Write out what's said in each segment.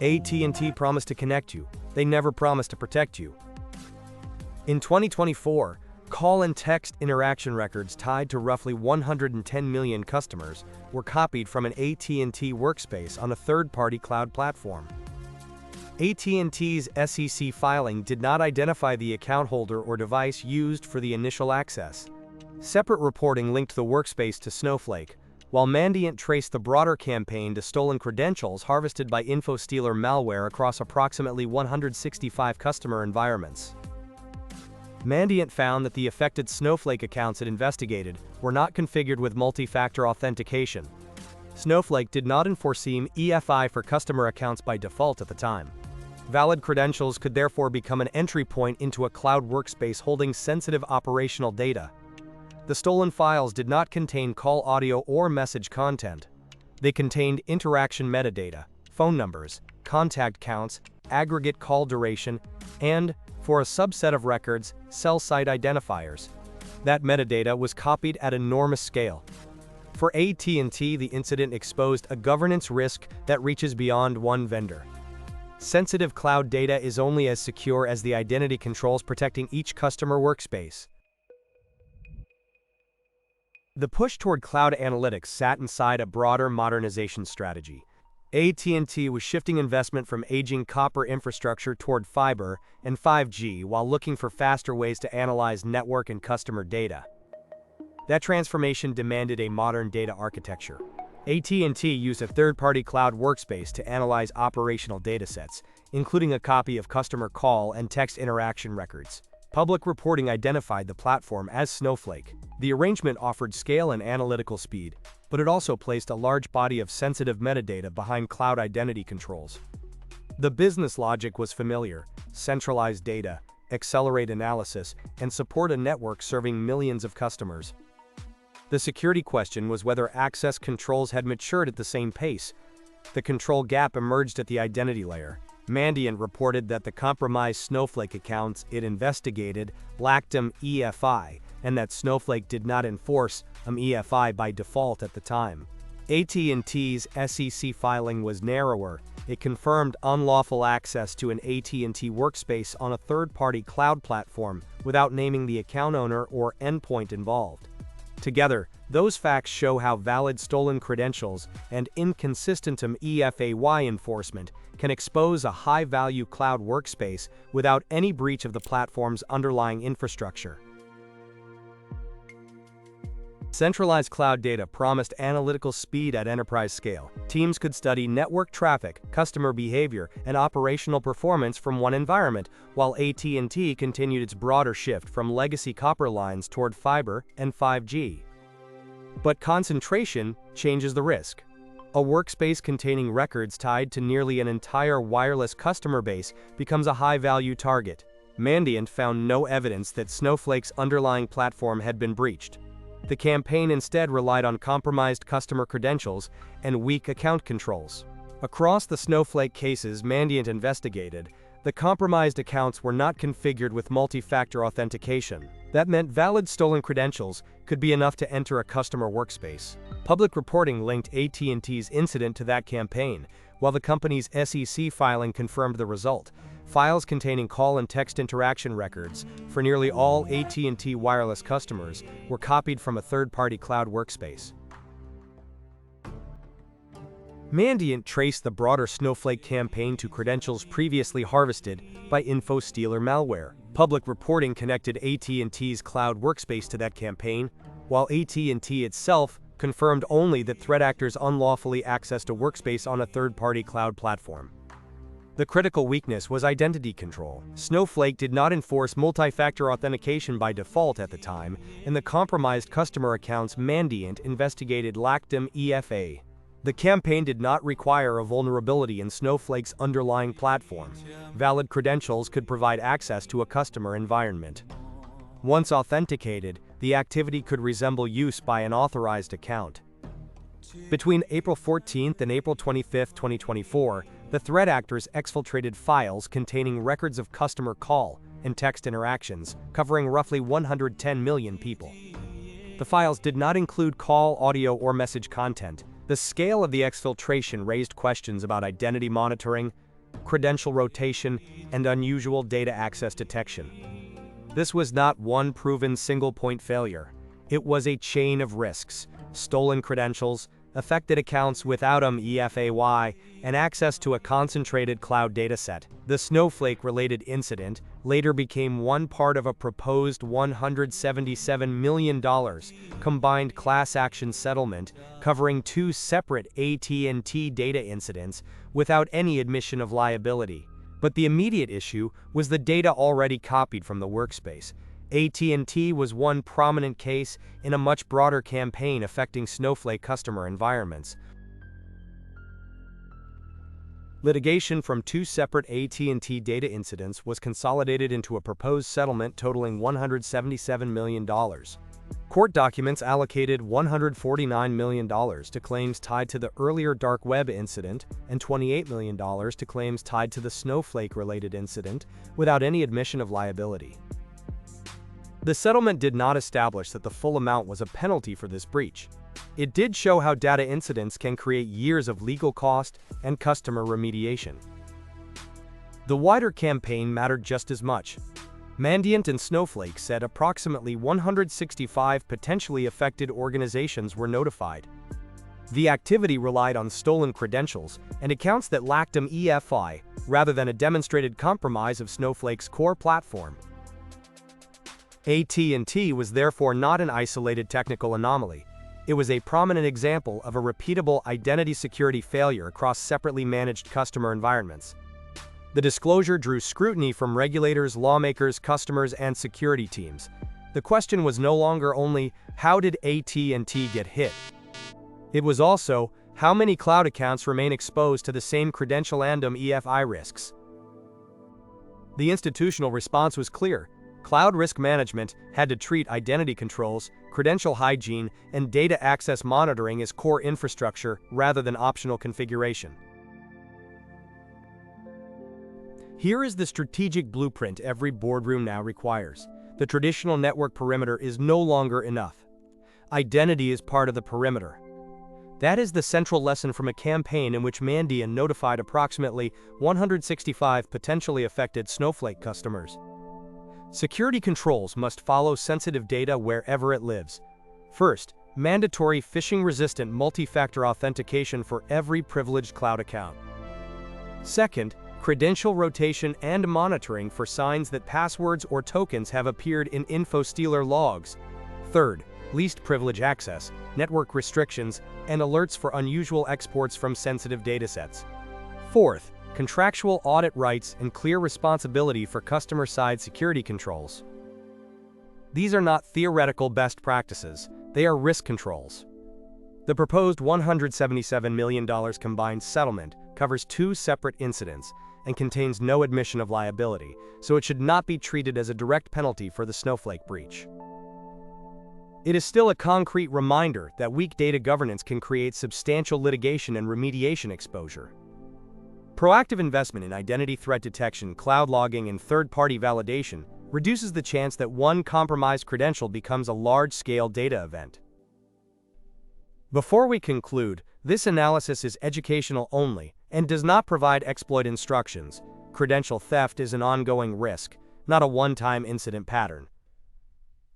AT&T promised to connect you. They never promised to protect you. In 2024, call and text interaction records tied to roughly 110 million customers were copied from an AT&T workspace on a third-party cloud platform. AT&T's SEC filing did not identify the account holder or device used for the initial access. Separate reporting linked the workspace to Snowflake, while Mandiant traced the broader campaign to stolen credentials harvested by Infostealer malware across approximately 165 customer environments. Mandiant found that the affected Snowflake accounts it investigated were not configured with multi-factor authentication. Snowflake did not enforce EFI for customer accounts by default at the time. Valid credentials could therefore become an entry point into a cloud workspace holding sensitive operational data. The stolen files did not contain call audio or message content. They contained interaction metadata, phone numbers, contact counts, aggregate call duration, and, for a subset of records, cell site identifiers. That metadata was copied at enormous scale. For AT&T, the incident exposed a governance risk that reaches beyond one vendor. Sensitive cloud data is only as secure as the identity controls protecting each customer workspace. The push toward cloud analytics sat inside a broader modernization strategy. AT&T was shifting investment from aging copper infrastructure toward fiber and 5G while looking for faster ways to analyze network and customer data. That transformation demanded a modern data architecture. AT&T used a third-party cloud workspace to analyze operational datasets, including a copy of customer call and text interaction records. Public reporting identified the platform as Snowflake. The arrangement offered scale and analytical speed, but it also placed a large body of sensitive metadata behind cloud identity controls. The business logic was familiar: centralize data, accelerate analysis, and support a network serving millions of customers. The security question was whether access controls had matured at the same pace. The control gap emerged at the identity layer. Mandiant reported that the compromised Snowflake accounts it investigated lacked EFI, and that Snowflake did not enforce EFI by default at the time. AT&T's SEC filing was narrower. It confirmed unlawful access to an AT&T workspace on a third-party cloud platform without naming the account owner or endpoint involved. Together, those facts show how valid stolen credentials and inconsistent EFAY enforcement can expose a high-value cloud workspace without any breach of the platform's underlying infrastructure. Centralized cloud data promised analytical speed at enterprise scale. Teams could study network traffic, customer behavior, and operational performance from one environment, while AT&T continued its broader shift from legacy copper lines toward fiber and 5G. But concentration changes the risk. A workspace containing records tied to nearly an entire wireless customer base becomes a high-value target. Mandiant found no evidence that Snowflake's underlying platform had been breached. The campaign instead relied on compromised customer credentials and weak account controls. Across the Snowflake cases Mandiant investigated, the compromised accounts were not configured with multi-factor authentication. That meant valid stolen credentials could be enough to enter a customer workspace. Public reporting linked AT&T's incident to that campaign, while the company's SEC filing confirmed the result. Files containing call and text interaction records for nearly all AT&T wireless customers were copied from a third-party cloud workspace. Mandiant traced the broader Snowflake campaign to credentials previously harvested by Infostealer malware. Public reporting connected AT&T's cloud workspace to that campaign, while AT&T itself confirmed only that threat actors unlawfully accessed a workspace on a third-party cloud platform. The critical weakness was identity control. Snowflake did not enforce multi-factor authentication by default at the time, and the compromised customer accounts Mandiant investigated lacked EFA. The campaign did not require a vulnerability in Snowflake's underlying platform. Valid credentials could provide access to a customer environment. Once authenticated, the activity could resemble use by an authorized account. Between April 14 and April 25, 2024, the threat actors exfiltrated files containing records of customer call and text interactions, covering roughly 110 million people. The files did not include call, audio, or message content. The scale of the exfiltration raised questions about identity monitoring, credential rotation, and unusual data access detection. This was not one proven single-point failure. It was a chain of risks: stolen credentials, affected accounts without EFAY, and access to a concentrated cloud dataset. The Snowflake-related incident later became one part of a proposed $177 million combined class action settlement covering two separate AT&T data incidents without any admission of liability. But the immediate issue was the data already copied from the workspace. AT&T was one prominent case in a much broader campaign affecting Snowflake customer environments. Litigation from two separate AT&T data incidents was consolidated into a proposed settlement totaling $177 million. Court documents allocated $149 million to claims tied to the earlier dark web incident and $28 million to claims tied to the Snowflake-related incident, without any admission of liability. The settlement did not establish that the full amount was a penalty for this breach. It did show how data incidents can create years of legal cost and customer remediation. The wider campaign mattered just as much. Mandiant and Snowflake said approximately 165 potentially affected organizations were notified. The activity relied on stolen credentials and accounts that lacked EFI, rather than a demonstrated compromise of Snowflake's core platform. AT&T was therefore not an isolated technical anomaly. It was a prominent example of a repeatable identity security failure across separately managed customer environments. The disclosure drew scrutiny from regulators, lawmakers, customers, and security teams. The question was no longer only, how did AT&T get hit? It was also, how many cloud accounts remain exposed to the same credential and EFI risks? The institutional response was clear. Cloud risk management had to treat identity controls, credential hygiene, and data access monitoring as core infrastructure rather than optional configuration. Here is the strategic blueprint every boardroom now requires. The traditional network perimeter is no longer enough. Identity is part of the perimeter. That is the central lesson from a campaign in which Mandiant notified approximately 165 potentially affected Snowflake customers. Security controls must follow sensitive data wherever it lives. First, mandatory phishing-resistant multi-factor authentication for every privileged cloud account. Second, credential rotation and monitoring for signs that passwords or tokens have appeared in Infostealer logs. Third, least privilege access, network restrictions, and alerts for unusual exports from sensitive datasets. Fourth, contractual audit rights and clear responsibility for customer-side security controls. These are not theoretical best practices, they are risk controls. The proposed $177 million combined settlement covers two separate incidents and contains no admission of liability, so it should not be treated as a direct penalty for the Snowflake breach. It is still a concrete reminder that weak data governance can create substantial litigation and remediation exposure. Proactive investment in identity threat detection, cloud logging, and third-party validation reduces the chance that one compromised credential becomes a large-scale data event. Before we conclude, this analysis is educational only and does not provide exploit instructions. Credential theft is an ongoing risk, not a one-time incident pattern.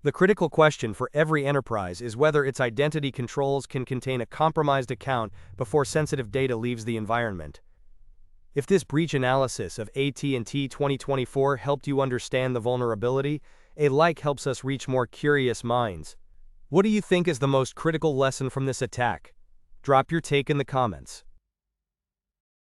The critical question for every enterprise is whether its identity controls can contain a compromised account before sensitive data leaves the environment. If this breach analysis of AT&T 2024 helped you understand the vulnerability, a like helps us reach more curious minds. What do you think is the most critical lesson from this attack? Drop your take in the comments.